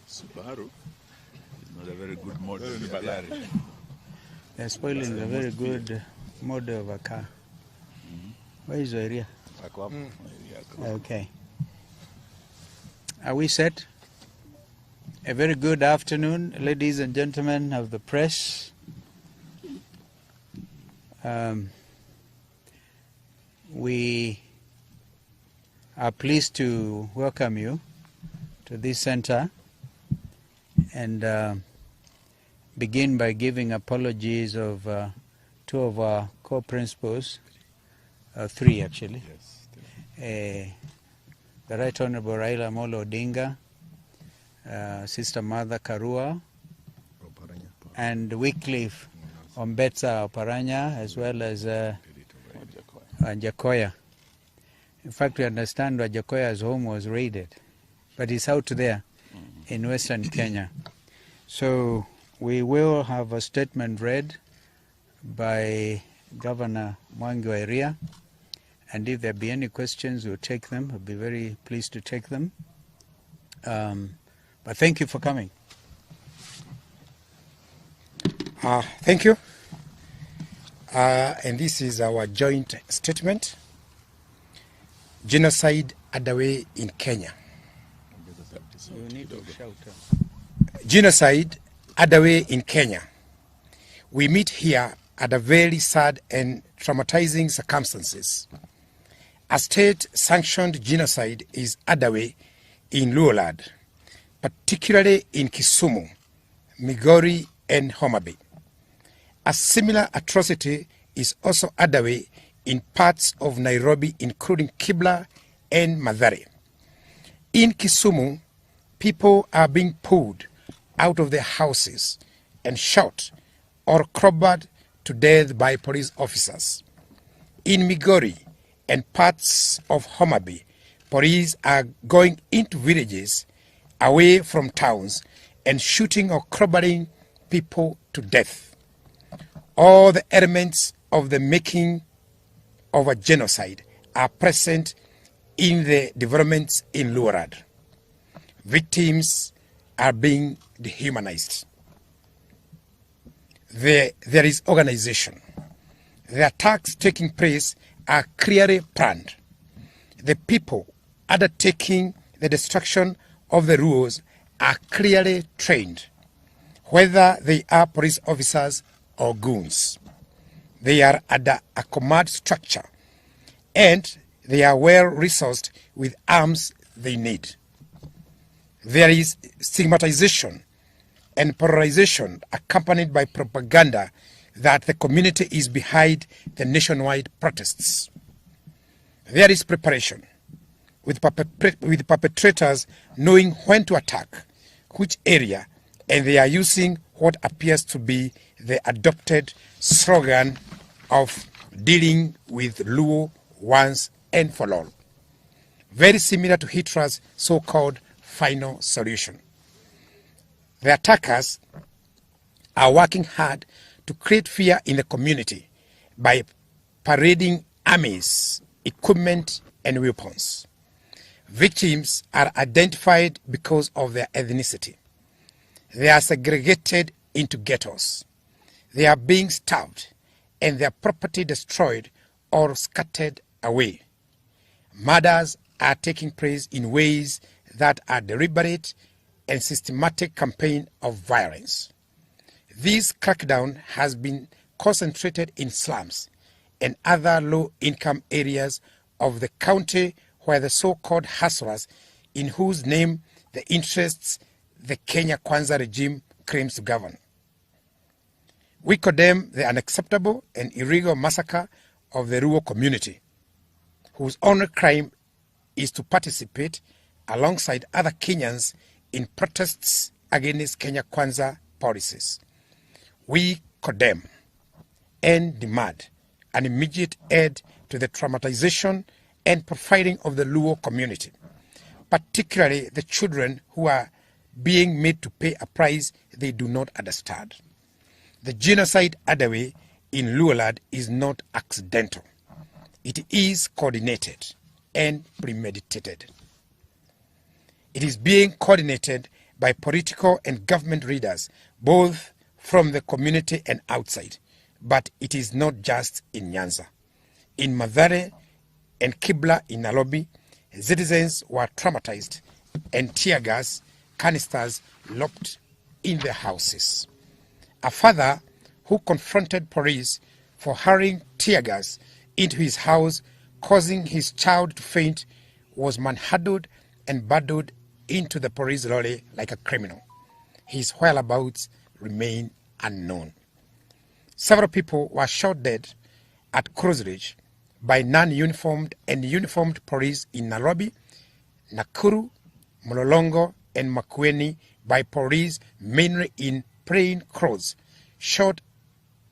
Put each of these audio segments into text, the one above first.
Subaru is not a very good model. They're spoiling a very good model of a car. Where is the area? Okay. Are we set? A very good afternoon, ladies and gentlemen of the press. We are pleased to welcome you to this center and begin by giving apologies of two of our co-principals, three actually. Yes, the Right Honorable Raila Amolo Odinga, Sister Martha Karua, and Wycliffe Ombetsa Oparanya, as well as Jakoya. In fact, we understand that Jakoya's home was raided, but he's out there in Western Kenya. So we will have a statement read by Governor Mwangi wa Iria, and if there be any questions, we'll take them. I'll be very pleased to take them. But thank you for coming. Thank you. And this is our joint statement. Genocide underway in Kenya. You need to shout. Genocide underway in Kenya. We meet here under very sad and traumatizing circumstances. A state-sanctioned genocide is underway in Luolad, particularly in Kisumu, Migori, and Homa Bay. A similar atrocity is also underway in parts of Nairobi, including Kibra and Mathare. In Kisumu, people are being pulled out of their houses and shot or crowbarred to death by police officers. In Migori and parts of Homa Bay, police are going into villages away from towns and shooting or crowbarring people to death. All the elements of the making of a genocide are present in the developments in Luorad. Victims are being dehumanized. There is organization. The attacks taking place are clearly planned. The people undertaking the destruction of the rules are clearly trained, whether they are police officers or goons. They are under a command structure and they are well resourced with arms they need. There is stigmatization and polarization accompanied by propaganda that the community is behind the nationwide protests. There is preparation, with perpetrators knowing when to attack, which area, and they are using what appears to be the adopted slogan of dealing with Luo once and for all. Very similar to Hitler's so-called final solution. The attackers are working hard to create fear in the community by parading armies, equipment, and weapons. Victims are identified because of their ethnicity. They are segregated into ghettos. They are being starved and their property destroyed or scattered away. Murders are taking place in ways that are deliberate and systematic campaign of violence. This crackdown has been concentrated in slums and other low-income areas of the county where the so-called hustlers, in whose name the interests the Kenya Kwanza regime claims to govern. We condemn the unacceptable and illegal massacre of the Luo community, whose only crime is to participate alongside other Kenyans in protests against Kenya Kwanza policies. We condemn and demand an immediate end to the traumatization and profiling of the Luo community, particularly the children who are being made to pay a price they do not understand. The genocide underway in Luolad is not accidental. It is coordinated and premeditated. It is being coordinated by political and government leaders, both from the community and outside. But it is not just in Nyanza. In Mathare and Kibla in Nairobi, citizens were traumatized and tear gas canisters locked in their houses. A father who confronted police for hurling tear gas into his house, causing his child to faint, was manhandled and bundled into the police lorry like a criminal. His whereabouts remain unknown. Several people were shot dead at Cross Ridge by non-uniformed and uniformed police in Nairobi, Nakuru, Mlolongo, and Makueni by police mainly in plain clothes, shot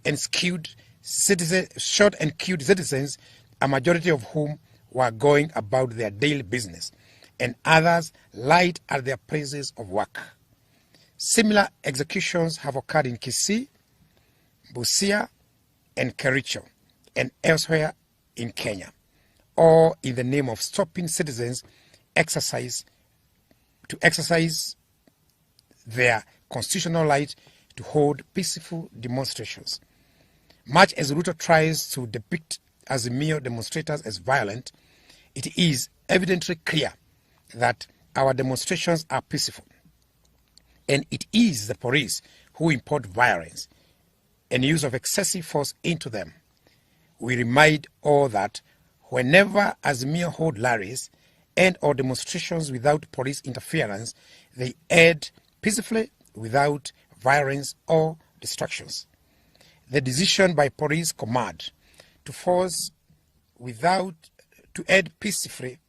and killed citizens, a majority of whom were going about their daily business, and others lied at their places of work. Similar executions have occurred in Kisii, Busia, and Kericho, and elsewhere in Kenya, all in the name of stopping citizens to exercise their constitutional right to hold peaceful demonstrations. Much as Ruto tries to depict Azimio demonstrators as violent, it is evidently clear that our demonstrations are peaceful. And it is the police who import violence and use of excessive force into them. We remind all that whenever Azimio hold rallies and or demonstrations without police interference, they end peacefully without violence or distractions. The decision by police command to end peacefully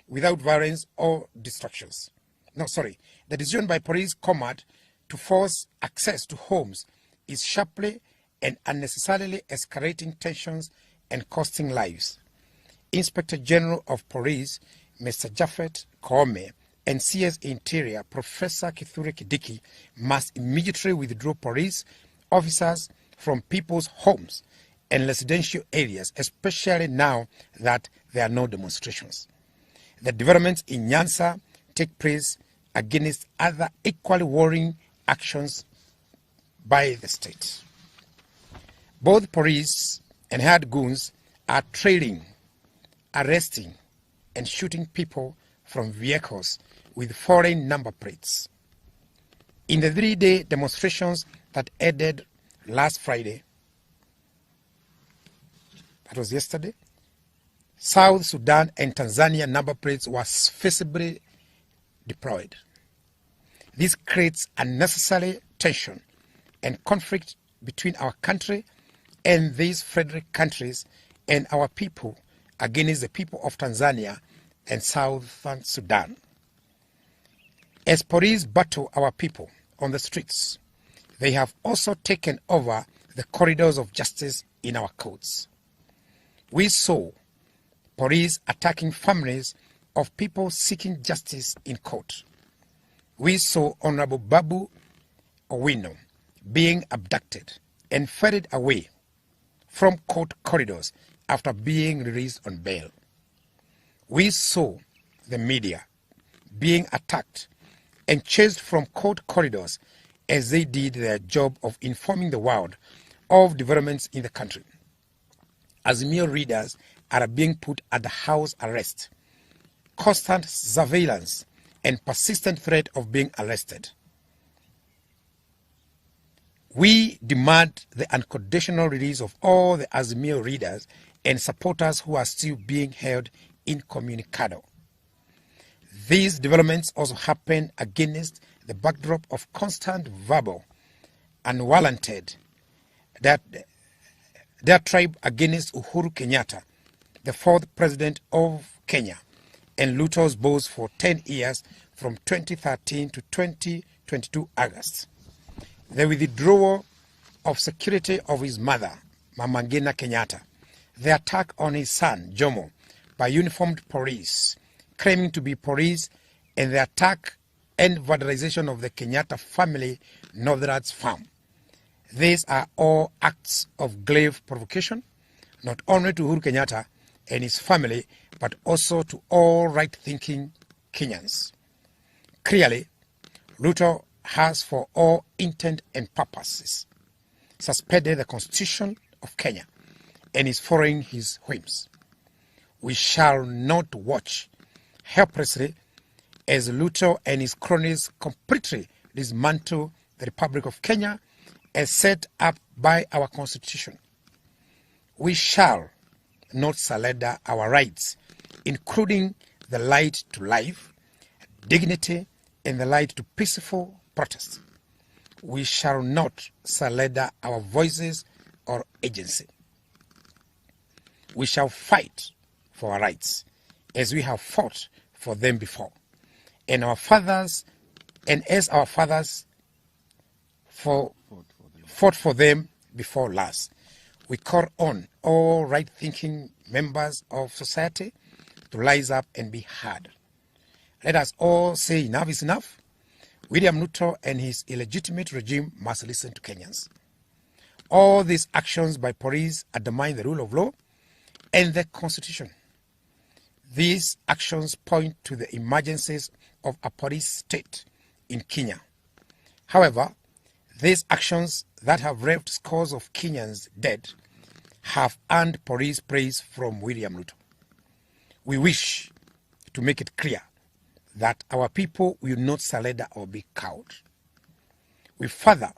without violence or distractions. The decision by police command to force access to homes is sharply and unnecessarily escalating tensions and costing lives. Inspector General of Police, Mr. Japhet Koome, and CS Interior, Professor Kithure Kindiki, must immediately withdraw police officers from people's homes and residential areas, especially now that there are no demonstrations. The developments in Nyanza take place against other equally worrying actions by the state. Both police and hired goons are trailing, arresting, and shooting people from vehicles with foreign number plates. In the 3-day demonstrations that ended last Friday, that was yesterday, South Sudan and Tanzania number plates were visibly deployed. This creates unnecessary tension and conflict between our country and these friendly countries and our people against the people of Tanzania and Southern Sudan. As police battle our people on the streets, they have also taken over the corridors of justice in our courts. We saw police attacking families of people seeking justice in court. We saw Honorable Babu Owino being abducted and ferried away from court corridors after being released on bail. We saw the media being attacked and chased from court corridors as they did their job of informing the world of developments in the country. Azimio readers are being put under house arrest, constant surveillance, and persistent threat of being arrested. We demand the unconditional release of all the Azimio readers and supporters who are still being held incommunicado. These developments also happen against the backdrop of constant verbal, unwarranted, diatribe against Uhuru Kenyatta, the fourth president of Kenya, and Ruto's boss for 10 years from 2013 to 2022 August. The withdrawal of security of his mother, Mama Ngina Kenyatta, the attack on his son, Jomo, by uniformed police, claiming to be police, and the attack and vandalization of the Kenyatta family Northern's farm. These are all acts of grave provocation, not only to Uhuru Kenyatta, and his family, but also to all right-thinking Kenyans. Clearly, Ruto has, for all intent and purposes, suspended the Constitution of Kenya and is following his whims. We shall not watch helplessly as Ruto and his cronies completely dismantle the Republic of Kenya as set up by our Constitution. We shall not surrender our rights, including the right to life, dignity, and the right to peaceful protest. We shall not surrender our voices or agency. We shall fight for our rights as we have fought for them before, and as our fathers fought for them before last. We call on all right-thinking members of society to rise up and be heard. Let us all say enough is enough. William Ruto and his illegitimate regime must listen to Kenyans. All these actions by police undermine the rule of law and the Constitution. These actions point to the emergencies of a police state in Kenya. However, these actions that have left scores of Kenyans dead have earned police praise from William Ruto. We wish to make it clear that our people will not surrender or be cowed. We further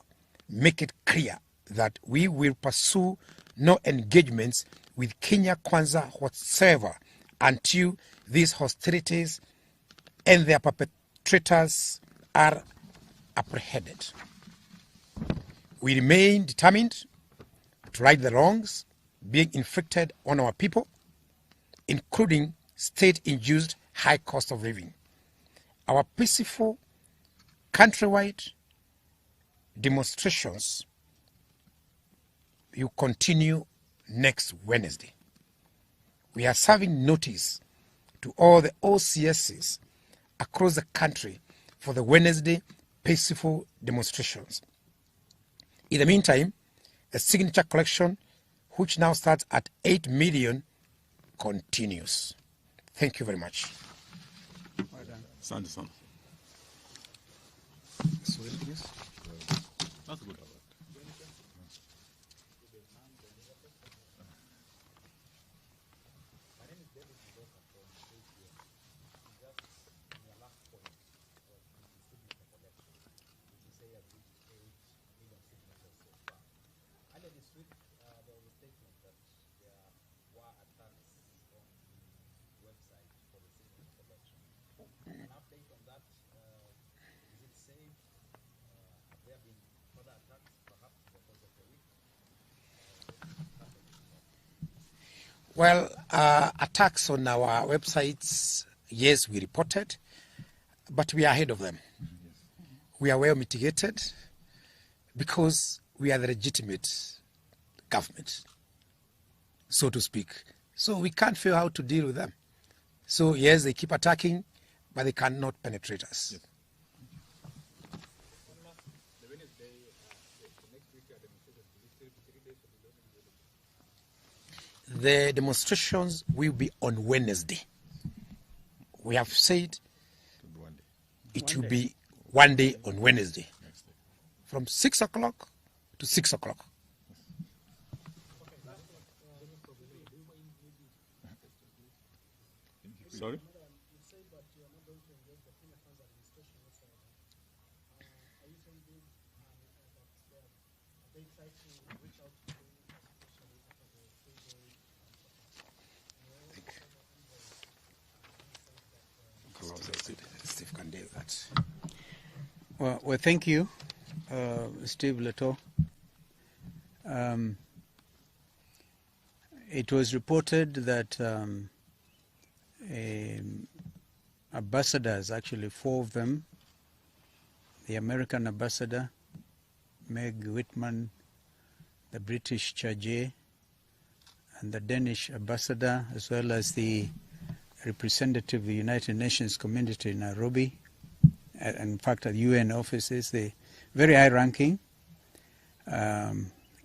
make it clear that we will pursue no engagements with Kenya Kwanza whatsoever until these hostilities and their perpetrators are apprehended. We remain determined to right the wrongs being inflicted on our people, including state-induced high cost of living. Our peaceful countrywide demonstrations will continue next Wednesday. We are serving notice to all the OCSs across the country for the Wednesday peaceful demonstrations. In the meantime, the signature collection, which now starts at 8 million, continues. Thank you very much. Asante sana. That's good. Well, attacks on our websites, yes, we reported, but we are ahead of them. We are well mitigated because we are the legitimate government, so to speak. So we can't figure out how to deal with them. So yes, they keep attacking, but they cannot penetrate us. Yes. The demonstrations will be on Wednesday. We have said it will be one day on Wednesday, from 6 o'clock to 6 o'clock. Sorry? Steve can do that. Well, thank you, Steve Leto. It was reported that ambassadors, actually 4 of them, the American ambassador, Meg Whitman, the British Chargé, and the Danish ambassador, as well as the representative of the United Nations community in Nairobi, in fact at UN offices, the very high ranking,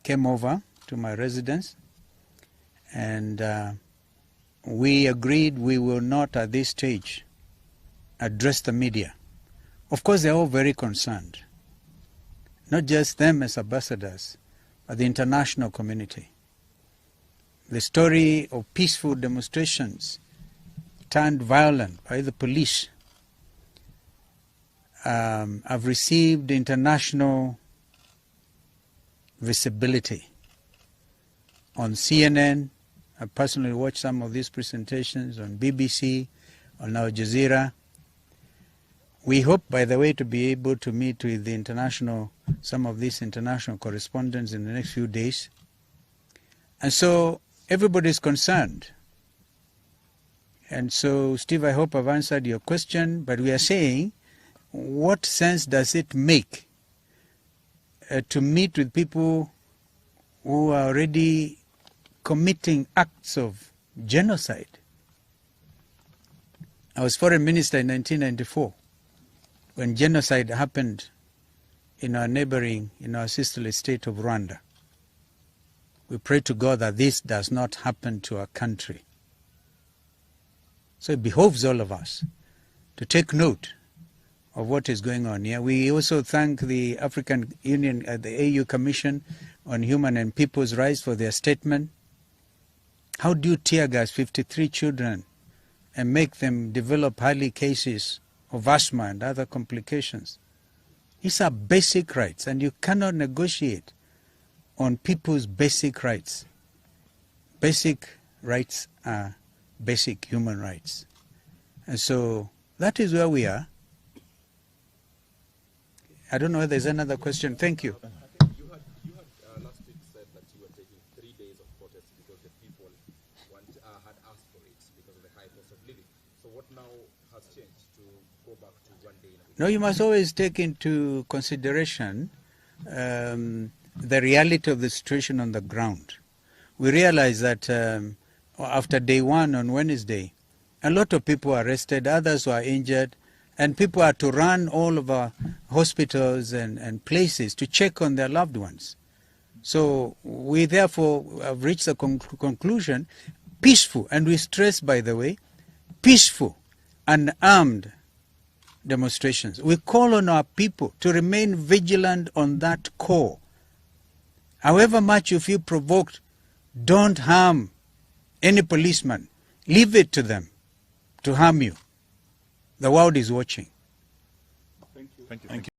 came over to my residence, and we agreed we will not at this stage address the media. Of course, they're all very concerned. Not just them as ambassadors, but the international community. The story of peaceful demonstrations turned violent by the police have received international visibility. On CNN, I personally watched some of these presentations, on BBC, on Al Jazeera. We hope, by the way, to be able to meet with some of these international correspondents in the next few days. And so everybody is concerned. And so, Steve, I hope I've answered your question, but we are saying, what sense does it make to meet with people who are already committing acts of genocide? I was foreign minister in 1994 when genocide happened in our sister state of Rwanda. We pray to God that this does not happen to our country. So it behoves all of us to take note of what is going on here. We also thank the African Union, the AU Commission on Human and People's Rights for their statement. How do you tear gas 53 children and make them develop highly cases of asthma and other complications? These are basic rights, and you cannot negotiate on people's basic rights. Basic rights are basic human rights. And so that is where we are. I don't know if there's another question. Thank you. I think you had last week said that you were taking 3 days of protest because the people had asked for it because of the high cost of living. So what now has changed to go back to 1 day? No, you must always take into consideration the reality of the situation on the ground. We realize that after day one on Wednesday, a lot of people were arrested, others were injured, and people are to run all of our hospitals and places to check on their loved ones. So we therefore have reached the conclusion, peaceful, and we stress, by the way, peaceful and armed demonstrations. We call on our people to remain vigilant on that core. However much you feel provoked, don't harm any policeman. Leave it to them to harm you. The world is watching. Thank you.